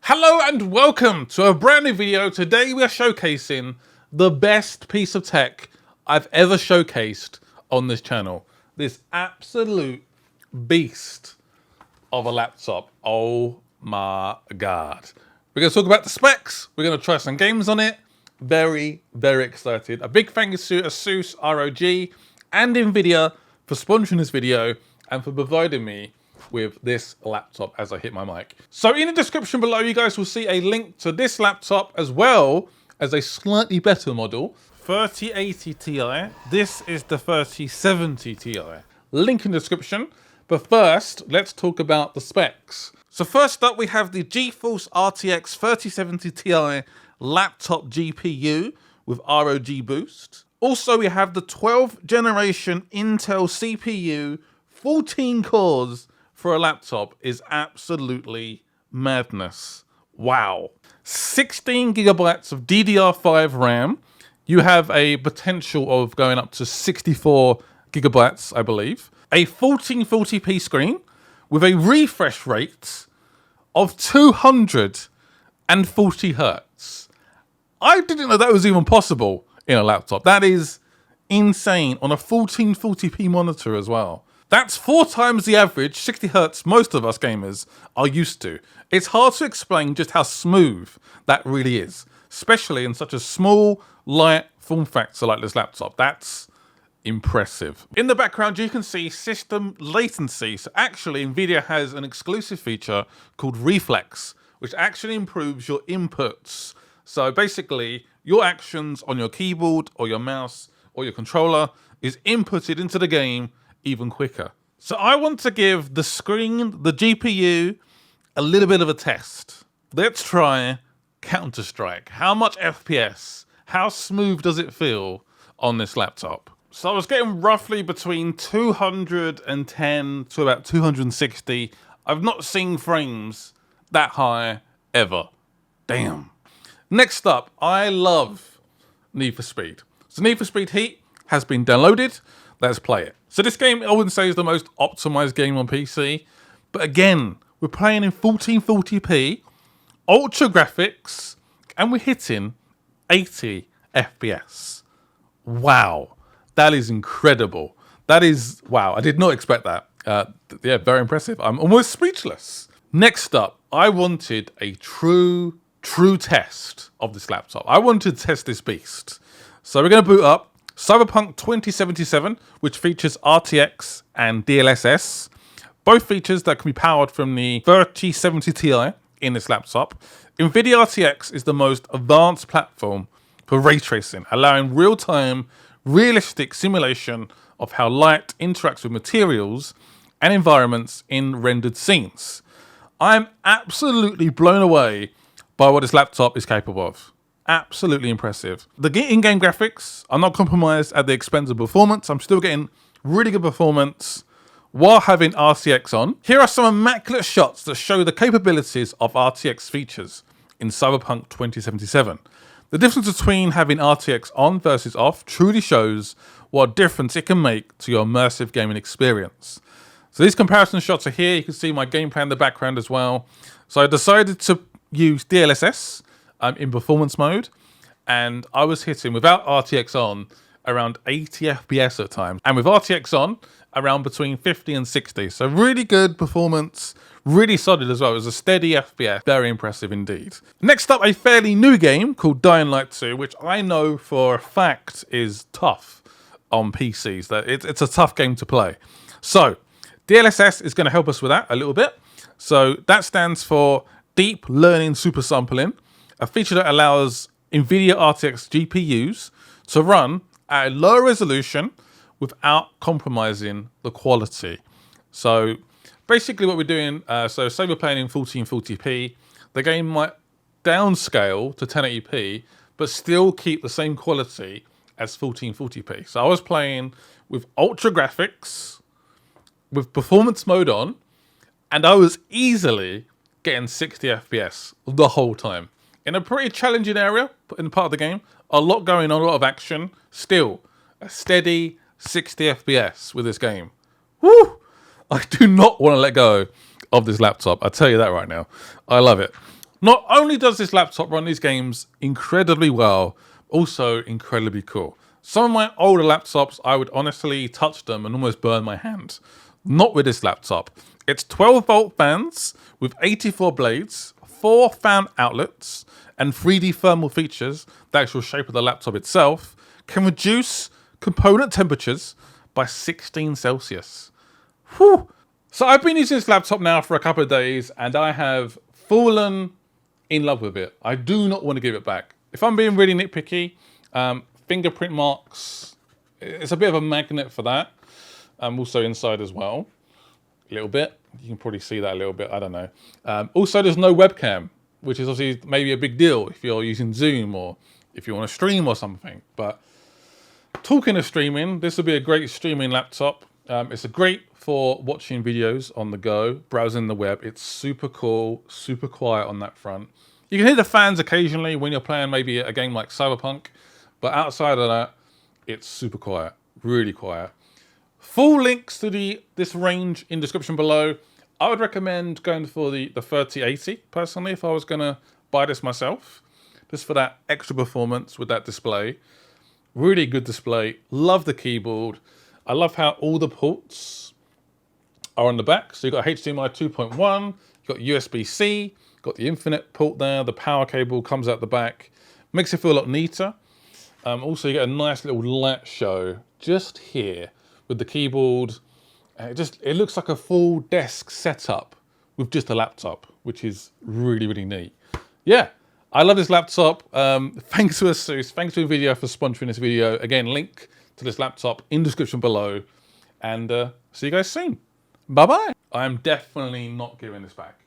Hello and welcome to a brand new video. Today we are showcasing the best piece of tech I've ever showcased on this channel. This absolute beast of a laptop. Oh my God. We're going to talk about the specs. We're going to try some games on it. Very, very excited. A big thank you to ASUS ROG and Nvidia for sponsoring this video and for providing me with this laptop as I hit my mic. So in the description below, you guys will see a link to this laptop as well as a slightly better model, 3080 Ti. This is the 3070 Ti. Link in the description. But first, let's talk about the specs. So first up, we have the GeForce RTX 3070 Ti laptop GPU with ROG boost. Also, we have the 12th generation Intel CPU, 14 cores, for a laptop is absolutely madness. Wow. 16 gigabytes of DDR5 RAM. You have a potential of going up to 64 gigabytes, I believe. A 1440p screen with a refresh rate of 240 hertz. I didn't know that was even possible in a laptop. That is insane on a 1440p monitor as well. That's 4 times the average 60 hertz most of us gamers are used to. It's hard to explain just how smooth that really is, especially in such a small, light form factor like this laptop. That's impressive. In the background, you can see system latency. So actually, Nvidia has an exclusive feature called Reflex, which actually improves your inputs. So basically, your actions on your keyboard or your mouse or your controller is inputted into the game even quicker. So I want to give the screen, the GPU, a little bit of a test. Let's try Counter-Strike. How much FPS? How smooth does it feel on this laptop? So I was getting roughly between 210 to about 260. I've not seen frames that high ever. Damn. Next up, I love Need for Speed. So Need for Speed Heat has been downloaded. Let's play it. So this game, I wouldn't say is the most optimized game on PC, but again, we're playing in 1440p, ultra graphics, and we're hitting 80 FPS. Wow, that is incredible. That is, wow, I did not expect that. Yeah, very impressive. I'm almost speechless. Next up, I wanted a true test of this laptop. I wanted to test this beast. So we're going to boot up Cyberpunk 2077, which features RTX and DLSS, both features that can be powered from the 3070 Ti in this laptop. Nvidia RTX is the most advanced platform for ray tracing, allowing real-time, realistic simulation of how light interacts with materials and environments in rendered scenes. I'm absolutely blown away by what this laptop is capable of. Absolutely impressive. The in-game graphics are not compromised at the expense of performance. I'm still getting really good performance while having RTX on. Here are some immaculate shots that show the capabilities of RTX features in Cyberpunk 2077. The difference between having RTX on versus off truly shows what difference it can make to your immersive gaming experience. So these comparison shots are here. You can see my gameplay in the background as well. So I decided to use DLSS in performance mode, and I was hitting, without RTX on, around 80 FPS at times, and with RTX on, around between 50 and 60. So really good performance, really solid as well. It was a steady FPS, very impressive indeed. Next up, a fairly new game called Dying Light 2, which I know for a fact is tough on PCs. That it's a tough game to play. So DLSS is going to help us with that a little bit. So that stands for Deep Learning Super Sampling, a feature that allows Nvidia RTX GPUs to run at a lower resolution without compromising the quality. So basically what we're doing, so say we're playing in 1440p, the game might downscale to 1080p, but still keep the same quality as 1440p. So I was playing with ultra graphics, with performance mode on, and I was easily getting 60 FPS the whole time. In a pretty challenging area, in part of the game, a lot going on, a lot of action, still a steady 60 FPS with this game. Woo! I do not want to let go of this laptop. I tell you that right now. I love it. Not only does this laptop run these games incredibly well, also incredibly cool. Some of my older laptops, I would honestly touch them and almost burn my hand. Not with this laptop. It's 12-volt fans with 84 blades, 4 fan outlets, and 3D thermal features. The actual shape of the laptop itself can reduce component temperatures by 16 Celsius. Whew. So I've been using this laptop now for a couple of days and I have fallen in love with it. I do not want to give it back. If I'm being really nitpicky, fingerprint marks, it's a bit of a magnet for that. Also inside as well, a little bit. You can probably see that a little bit, I don't know. Also, there's no webcam, which is obviously maybe a big deal if you're using Zoom or if you want to stream or something. But talking of streaming, this would be a great streaming laptop. It's a great for watching videos on the go, browsing the web. It's super cool, super quiet on that front. You can hear the fans occasionally when you're playing maybe a game like Cyberpunk, but outside of that, it's super quiet, really quiet. Full links to this range in description below. I would recommend going for the 3080 personally if I was going to buy this myself, just for that extra performance with that display. Really good display. Love the keyboard. I love how all the ports are on the back. So you've got HDMI 2.1, you've got USB-C, got the Infinite port there, the power cable comes out the back. Makes it feel a lot neater. Also, you get a nice little light show just here with the keyboard. It looks like a full desk setup with just a laptop, which is really, really neat. Yeah, I love this laptop. Thanks to ASUS, thanks to NVIDIA for sponsoring this video. Again, link to this laptop in description below. And see you guys soon. Bye-bye. I am definitely not giving this back.